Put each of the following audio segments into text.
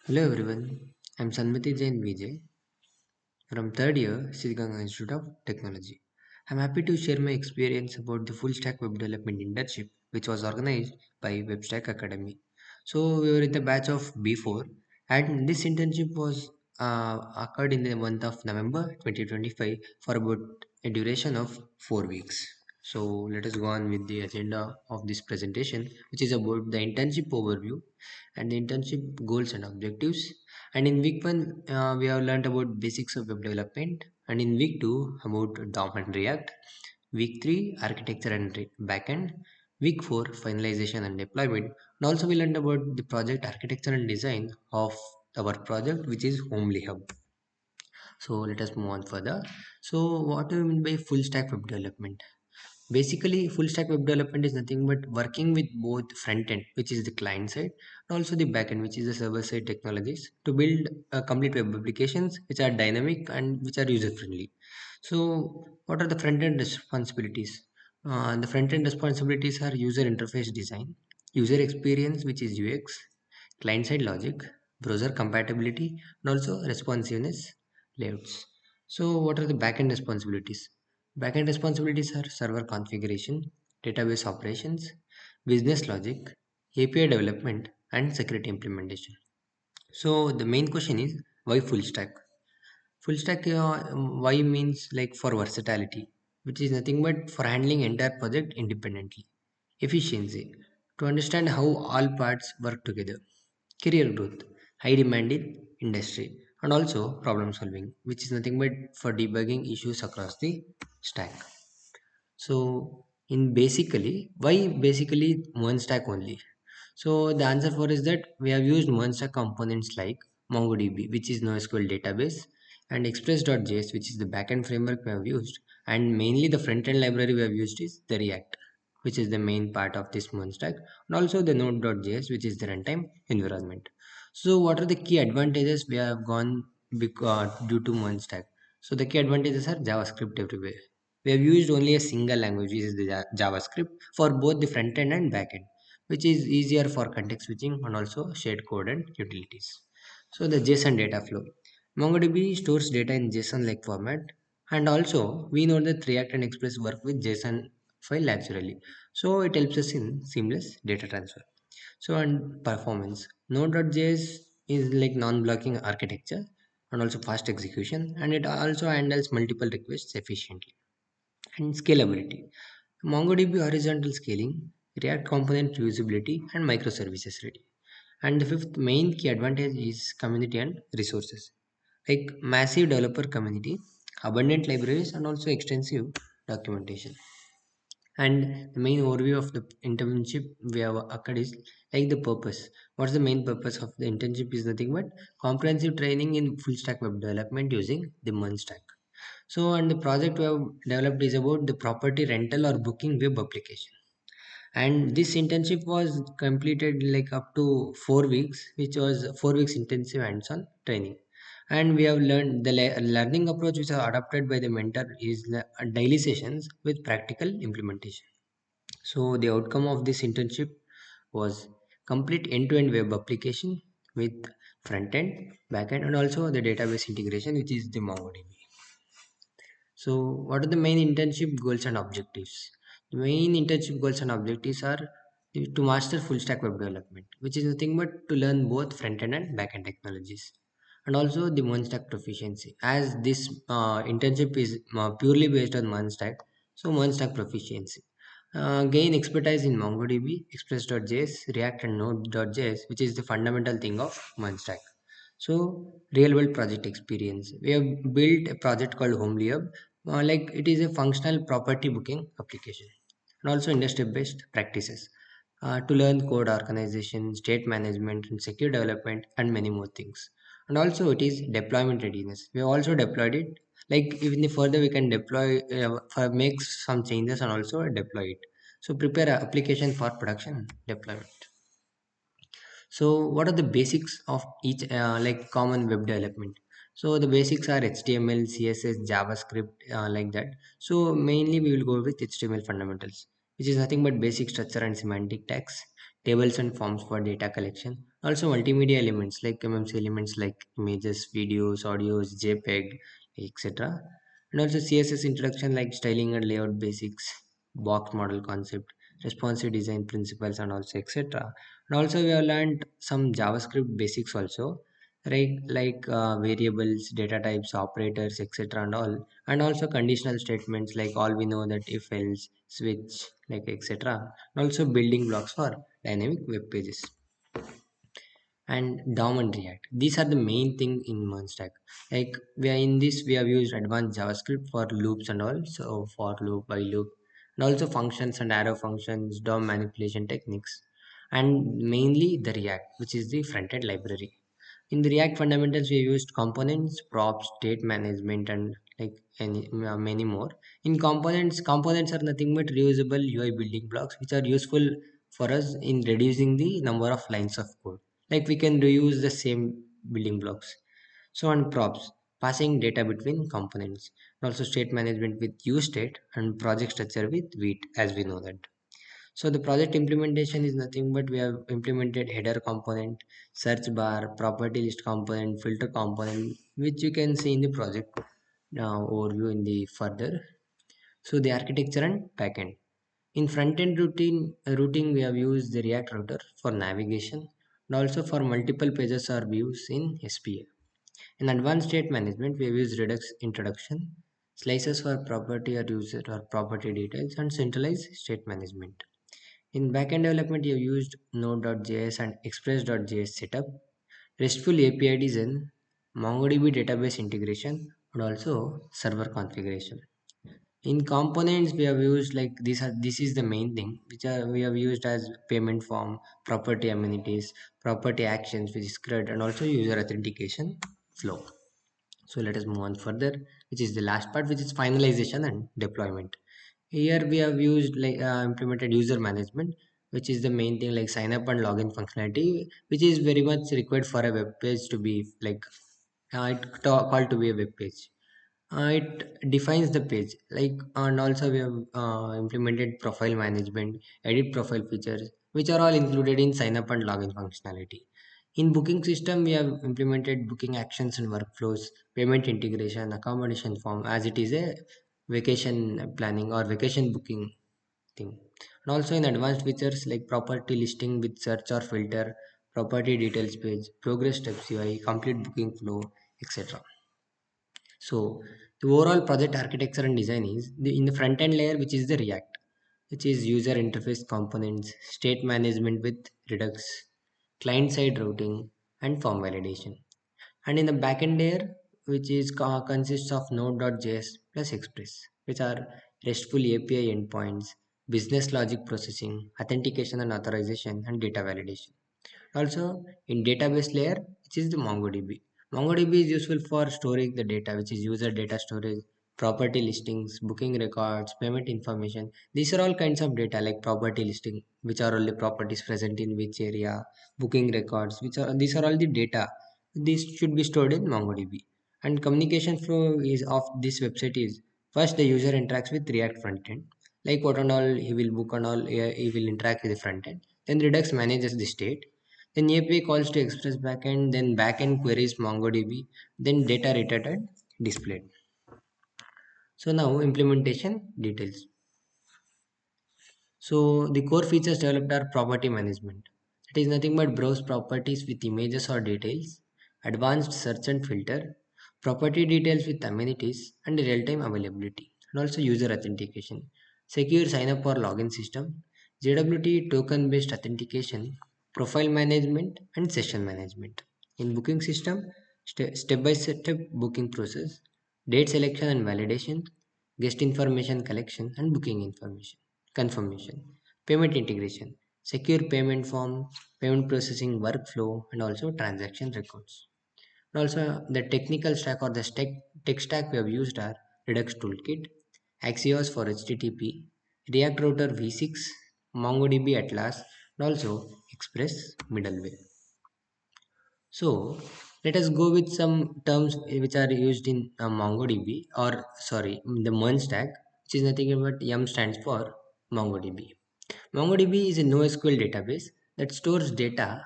Hello everyone, I'm Sanmati Jain Vijay from third year Siddhganga Institute of Technology. I'm happy to share my experience about the full stack web development internship which was organized by Webstack Academy. So we were in the batch of B4 and this internship was occurred in the month of November 2025 for about a duration of 4 weeks. So let us go on with the agenda of this presentation which is about the internship overview and the internship goals and objectives. And in week one, we have learned about basics of web development, and in week two, about DOM and React. Week three, architecture and backend. Week four, finalization and deployment. And also, we learned about the project architecture and design of our project, which is Homely Hub. So let us move on further. So, what do you mean by full stack web development? Basically, full stack web development is nothing but working with both front end, which is the client side, and also the back end, which is the server side technologies, to build complete web applications which are dynamic and which are user friendly. So, what are the front end responsibilities? The front end responsibilities are user interface design, user experience, which is UX, client side logic, browser compatibility, and also responsiveness layouts. So, what are the backend responsibilities? Backend responsibilities are server configuration, database operations, business logic, API development, and security implementation. So, the main question is why full stack? Full stack why means like for versatility, which is nothing but for handling entire project independently. Efficiency, to understand how all parts work together. Career growth, high demand in industry, and also problem solving, which is nothing but for debugging issues across the stack. So in basically, why basically one stack only? So the answer for is that we have used one stack components like MongoDB, which is NoSQL database, and Express.js, which is the backend framework we have used, and mainly the front-end library we have used is the React, which is the main part of this one stack, and also the Node.js, which is the runtime environment. So what are the key advantages we have gone due to one stack? So the key advantages are JavaScript everywhere. We have used only a single language, which is the JavaScript, for both the front end and back end, which is easier for context switching and also shared code and utilities. So the JSON data flow. MongoDB stores data in JSON-like format, and also we know that React and Express work with JSON file naturally. So it helps us in seamless data transfer. So and performance. Node.js is like non-blocking architecture and also fast execution, and it also handles multiple requests efficiently. And scalability. MongoDB horizontal scaling, React component usability, and microservices ready. And the fifth main key advantage is community and resources, like massive developer community, abundant libraries, and also extensive documentation. And the main overview of the internship we have occurred is like the purpose. What's the main purpose of the internship is nothing but comprehensive training in full stack web development using the Mern stack. So, and the project we have developed is about the property rental or booking web application. And this internship was completed like up to 4 weeks, which was 4 weeks intensive hands-on training. And we have learned the learning approach which are adopted by the mentor is daily sessions with practical implementation. So the outcome of this internship was complete end-to-end web application with front end, back end, and also the database integration, which is the MongoDB. So, what are the main internship goals and objectives? The main internship goals and objectives are to master full stack web development, which is nothing but to learn both front end and back end technologies, and also the one stack proficiency. As this internship is purely based on one stack, so one stack proficiency. Gain expertise in MongoDB, Express.js, React, and Node.js, which is the fundamental thing of one stack. So, real world project experience. We have built a project called Homely Hub, like it is a functional property booking application, and also industry based practices to learn code organization, state management, and secure development, and many more things. And also, it is deployment readiness. We have also deployed it. Like even further, we can deploy, make some changes, and also deploy it. So, prepare an application for production deployment. So what are the basics of each like common web development? So the basics are HTML, CSS, JavaScript, like that. So mainly we will go with HTML fundamentals, which is nothing but basic structure and semantic tags, tables and forms for data collection, Also multimedia elements like MMC elements like images, videos, audios, JPEG, etc. And also CSS introduction like styling and layout basics, box model concept, responsive design principles, and also etc. And also we have learned some JavaScript basics also, right? Like variables, data types, operators, etc. And also conditional statements like all we know that if else, switch, like etc. And also building blocks for dynamic web pages and DOM and React. These are the main thing in Mern stack. Like we are in this, we have used advanced JavaScript for loops and all, so for loop, while loop, and also functions and arrow functions, DOM manipulation techniques, and mainly the React, which is the front-end library. In the React fundamentals, we used components, props, state management, and like many more. In components are nothing but reusable UI building blocks, which are useful for us in reducing the number of lines of code. Like we can reuse the same building blocks. So on props, passing data between components, and also state management with use state and project structure with wait, as we know that. So the project implementation is nothing but we have implemented header component, search bar, property list component, filter component, which you can see in the project overview in the further. So the architecture and backend. In front-end routing, we have used the React router for navigation and also for multiple pages or views in SPA. In advanced state management, we have used Redux introduction, slices for property or user or property details, and centralized state management. In backend development, you have used Node.js and Express.js setup, RESTful API design, MongoDB database integration, and also server configuration. In components, we have used like this is the main thing which are we have used as payment form, property amenities, property actions, which is CRUD, and also user authentication flow. So let us move on further, which is the last part, which is finalization and deployment. Here we have used like implemented user management, which is the main thing like sign up and login functionality, which is very much required for a web page to be like called to be a web page. It defines the page like, and also we have implemented profile management, edit profile features, which are all included in sign up and login functionality. In booking system, we have implemented booking actions and workflows, payment integration, accommodation form, as it is a vacation planning or vacation booking thing. And also in advanced features like property listing with search or filter, property details page, progress steps UI, complete booking flow, etc. So the overall project architecture and design is in the front end layer, which is the React, which is user interface components, state management with Redux, client side routing, and form validation. And in the backend layer, which is consists of Node.js plus Express, which are RESTful API endpoints, business logic processing, authentication and authorization, and data validation. Also, in database layer, which is the MongoDB. MongoDB is useful for storing the data, which is user data storage, property listings, booking records, payment information. These are all kinds of data like property listing, which are all the properties present in which area, booking records, which are these are all the data. These should be stored in MongoDB. And communication flow is of this website is first the user interacts with React frontend, like what and all he will book and all he will interact with the frontend. Then Redux manages the state, then API calls to Express backend, then backend queries MongoDB, then data returned and displayed. So now implementation details. So the core features developed are property management. It is nothing but browse properties with images or details, advanced search and filter, property details with amenities and real-time availability, and also user authentication, secure sign-up or login system, JWT token-based authentication, profile management and session management. In booking system, step-by-step booking process, date selection and validation, guest information collection and booking information confirmation, payment integration, secure payment form, payment processing workflow, and also transaction records. And also the technical stack or the tech stack we have used are Redux Toolkit, Axios for HTTP, React Router v6, MongoDB Atlas, and also Express middleware. So let us go with some terms which are used in MongoDB or sorry, the Mern stack, which is nothing but M stands for MongoDB. MongoDB is a NoSQL database that stores data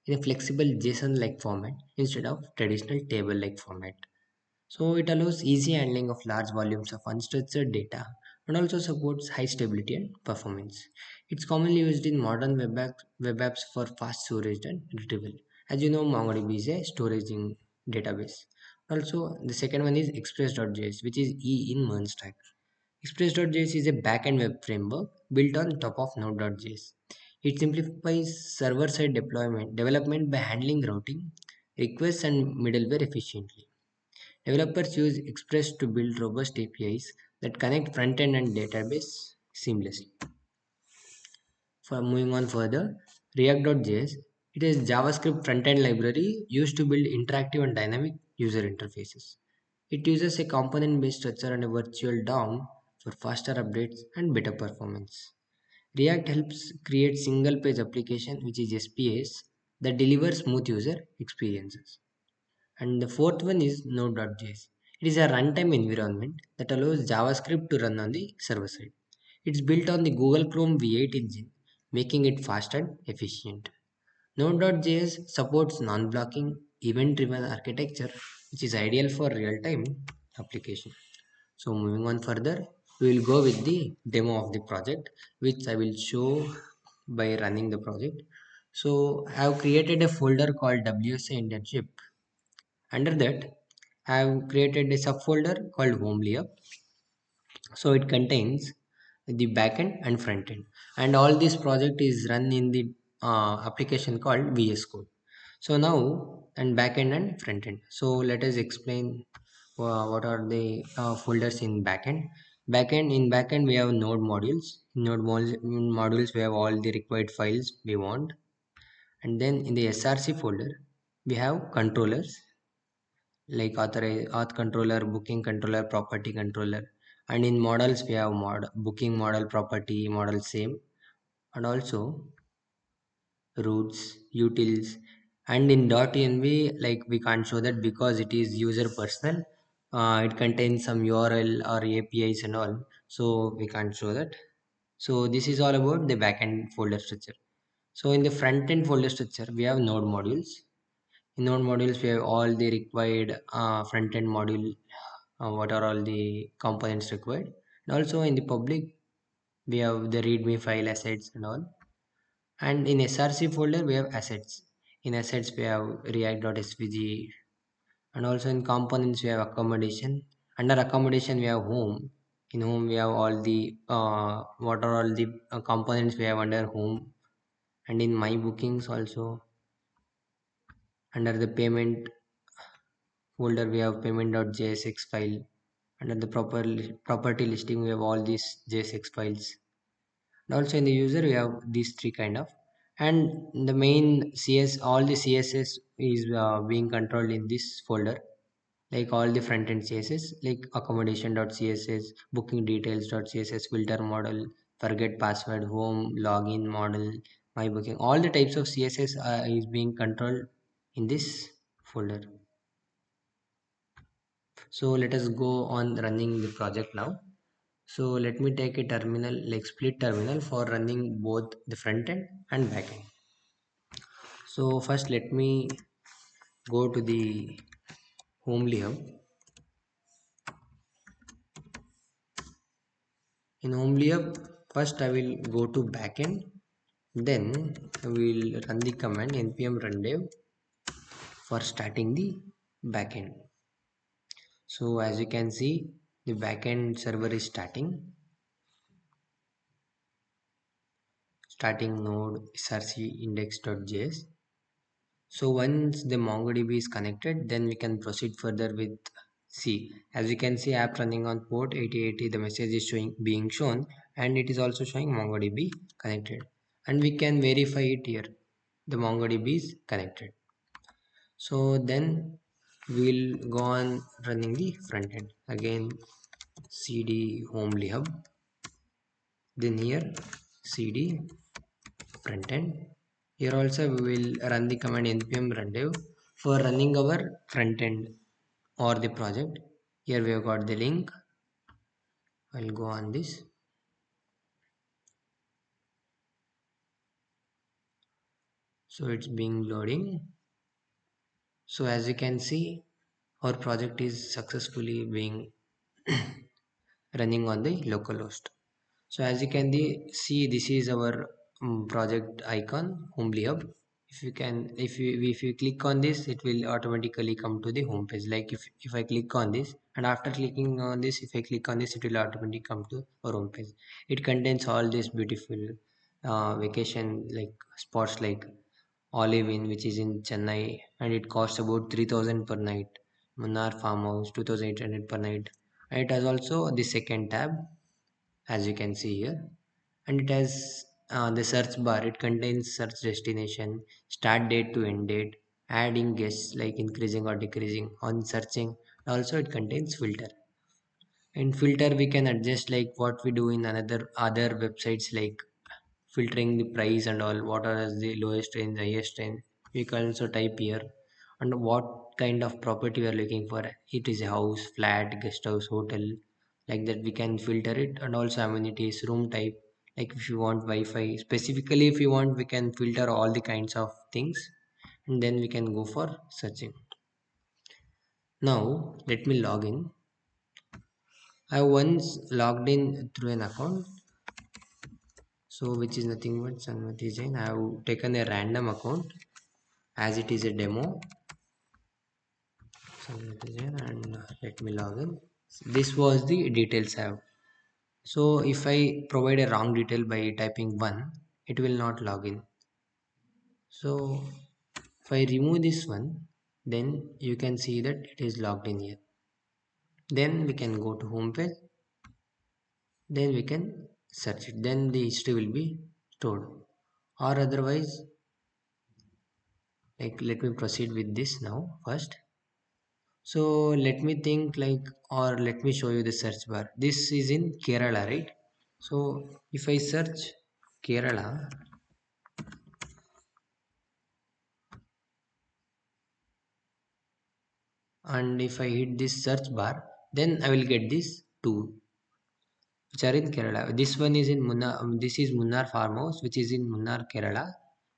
in a flexible JSON-like format instead of traditional table-like format. So it allows easy handling of large volumes of unstructured data and also supports high stability and performance. It's commonly used in modern web apps for fast storage and retrieval. As you know, MongoDB is a storaging database. Also, the second one is Express.js, which is E in Mern stack. Express.js is a backend web framework built on top of Node.js. It simplifies server-side deployment development by handling routing, requests, and middleware efficiently. Developers use Express to build robust APIs that connect front-end and database seamlessly. For moving on further, React.js, it is JavaScript front-end library used to build interactive and dynamic user interfaces. It uses a component-based structure and a virtual DOM for faster updates and better performance. React helps create single-page application, which is SPS, that delivers smooth user experiences. And the fourth one is Node.js. It is a runtime environment that allows JavaScript to run on the server side. It's built on the Google Chrome V8 engine, making it fast and efficient. Node.js supports non-blocking, event-driven architecture, which is ideal for real-time application. So moving on further, we will go with the demo of the project, which I will show by running the project. So I have created a folder called WSA Internship. Under that, I have created a subfolder called Home Layer. So it contains the backend and frontend, and all this project is run in the application called VS Code. So now and backend and frontend. So let us explain what are the folders in backend. In backend we have node modules. In modules we have all the required files we want, and then in the src folder we have controllers like auth controller, booking controller, property controller. And in models we have booking model, property model same, and also routes, utils. And in .env, like we can't show that because it is user personal. It contains some URL or APIs and all, so we can't show that. So this is all about the backend folder structure. So in the front end folder structure we have node modules. In node modules we have all the required front end module, what are all the components required. And also in the public we have the readme file assets and all. And in src folder we have assets. In assets we have react.svg. And also in components we have accommodation. Under accommodation we have home. In home we have all the what are all the components we have under home. And in my bookings also, under the payment folder we have payment.jsx file. Under the property listing we have all these jsx files. And also in the user we have these three kind of. And the main cs, all the css is being controlled in this folder, like all the front end css like accommodation.css, booking details.css, filter model, forget password, home, login model, my booking, all the types of css is being controlled in this folder. So let us go on running the project now. So let me take a terminal, like split terminal for running both the front end and back end. So first let me go to the Homely Hub. In Homely Hub, first I will go to backend. Then I will run the command npm rundev for starting the backend. So as you can see, the backend server is starting node src index.js. So once the MongoDB is connected, then we can proceed further with C. As you can see, app running on port 8080, the message is being shown, and it is also showing MongoDB connected. And we can verify it here. The MongoDB is connected. So then we'll go on running the front end. Again, cd homely hub. Then here cd front end. Here also we will run the command npm rundev for running our front end or the project. Here we have got the link. I'll go on this. So it's being loading. So as you can see, our project is successfully being running on the localhost. So as you can see, this is our project icon, Homely Hub. If you click on this, it will automatically come to the home page. Like if I click on this, and after clicking on this, if I click on this, it will automatically come to our home page. It contains all these beautiful vacation like spots like Olive Inn, which is in Chennai, and it costs about 3,000 per night. Munnar Farmhouse, 2,800 per night. And it has also the second tab, as you can see here, and it has the search bar. It contains search destination, start date to end date, adding guests like increasing or decreasing on searching. Also it contains filter. In filter we can adjust like what we do in other websites, like filtering the price and all, what are the lowest range, highest range. We can also type here, and what kind of property we are looking for. It is a house, flat, guest house, hotel, like that we can filter it. And also amenities, room type, like if you want Wi-Fi specifically, if you want, we can filter all the kinds of things, and then we can go for searching. Now let me log in. I once logged in through an account, so which is nothing but Sanmati Jain. I have taken a random account as it is a demo. Sanmati Jain, and let me log in. This was the details I have. So if I provide a wrong detail by typing 1, it will not log in. So if I remove this one, then you can see that it is logged in here. Then we can go to home page. Then we can search it. Then the history will be stored. Or otherwise, like let me proceed with this now first. So let me think like, or let me show you the search bar. This is in Kerala, right? So if I search Kerala, and if I hit this search bar, then I will get this two which are in Kerala. This one is in Munnar. This is Munnar Farmhouse, which is in Munnar, Kerala,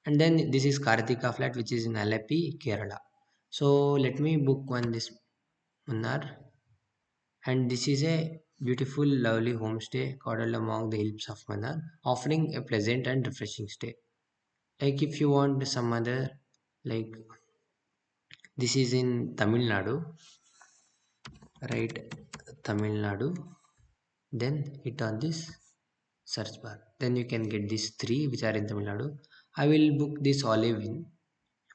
and then this is Karthika Flat, which is in Alleppey, Kerala. So let me book one this Munnar, and this is a beautiful, lovely homestay corded among the hills of Munnar, offering a pleasant and refreshing stay. Like if you want some other, like this is in Tamil Nadu, right? Tamil Nadu. Then hit on this search bar. Then you can get these three which are in Tamil Nadu. I will book this Olive Inn,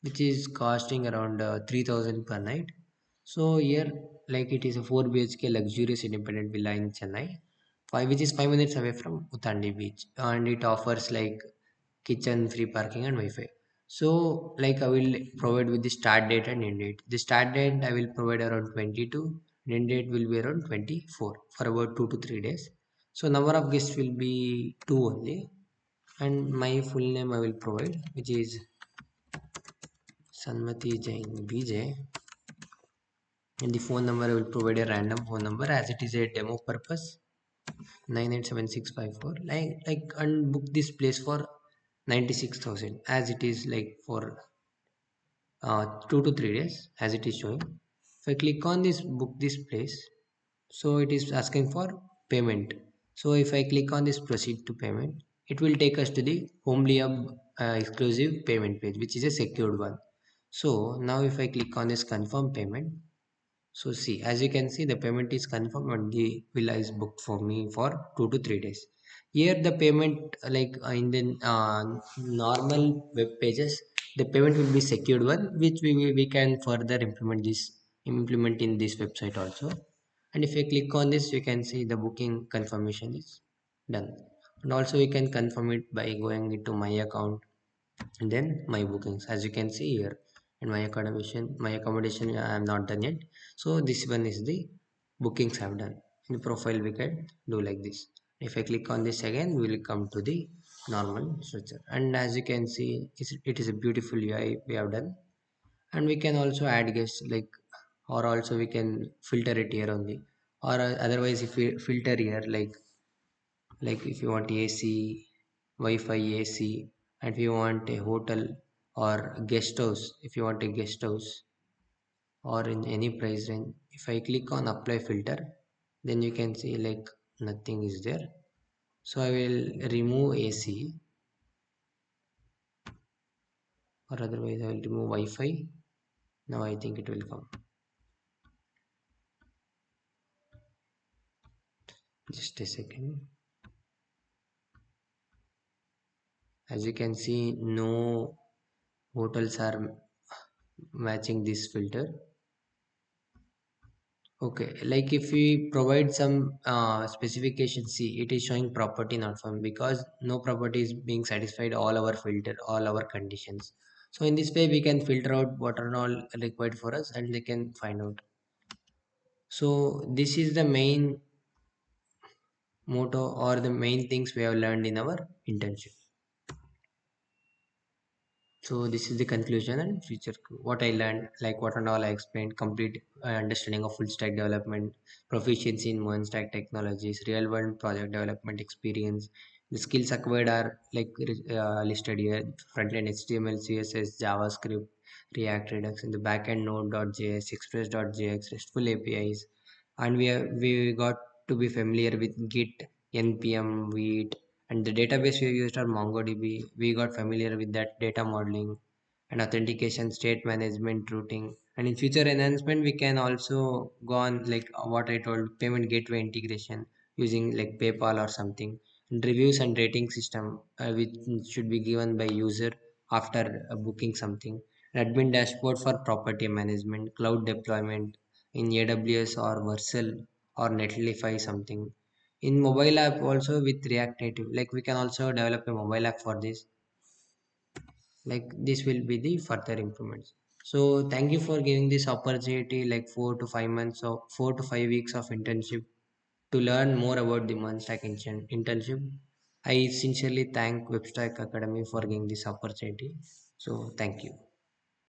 which is costing around 3,000 per night. So here, like it is a 4 BHK luxurious independent villa in Chennai, which is 5 minutes away from Uttandi beach, and it offers like kitchen, free parking, and Wi-Fi. So like I will provide with the start date and end date. The start date I will provide around 22, and end date will be around 24 for about 2 to 3 days. So number of guests will be two only, and my full name I will provide, which is Sanmati Jain BJ, and the phone number I will provide a random phone number as it is a demo purpose, 987654, like and book this place for 96,000 as it is like for 2 to 3 days as it is showing. If I click on this book this place, so it is asking for payment. So if I click on this proceed to payment, it will take us to the Homely Hub exclusive payment page, which is a secured one. So now if I click on this confirm payment, so see, as you can see, the payment is confirmed and the villa is booked for me for 2 to 3 days. Here the payment, like in the normal web pages, the payment will be secured one, which we can further implement in this website also. And if I click on this, you can see the booking confirmation is done. And also you can confirm it by going into my account and then my bookings, as you can see here. In my accommodation I am not done yet. So this one is the bookings I have done. In the profile we can do like this. If I click on this again, we will come to the normal structure, and as you can see, it is a beautiful UI we have done. And we can also add guests, like, or also we can filter it here only, or otherwise if we filter here, like if you want AC, Wi-Fi, AC, and if you want a hotel, or guest house if you want a guest house or in any price range. If I click on apply filter, then you can see like nothing is there. So I will remove AC, or otherwise I will remove Wi-Fi. Now I think it will come. Just a second. As you can see, no hotels are matching this filter. Okay, like if we provide some specification, see it is showing property not found because no property is being satisfied all our filter, all our conditions. So in this way we can filter out what are all required for us and they can find out. So this is the main motto or the main things we have learned in our internship. So this is the conclusion and future what I learned, like what and all I explained, complete understanding of full stack development, proficiency in one stack technologies, real world project development experience. The skills acquired are like listed here: frontend HTML, CSS, JavaScript, React, Redux, in the backend Node.js, Express.js, RESTful APIs, and we got to be familiar with Git, npm, Vite, and the database we used are MongoDB. We got familiar with that data modeling and authentication, state management, routing. And in future enhancement, we can also go on like what I told, payment gateway integration using like PayPal or something. And reviews and rating system, which should be given by user after booking something. Admin dashboard for property management, cloud deployment in AWS or Vercel or Netlify something. In mobile app also with React Native, like we can also develop a mobile app for this. Like this will be the further improvements. So thank you for giving this opportunity, like 4 to 5 months or 4 to 5 weeks of internship to learn more about the Munstack internship. I sincerely thank Webstack Academy for giving this opportunity. So thank you.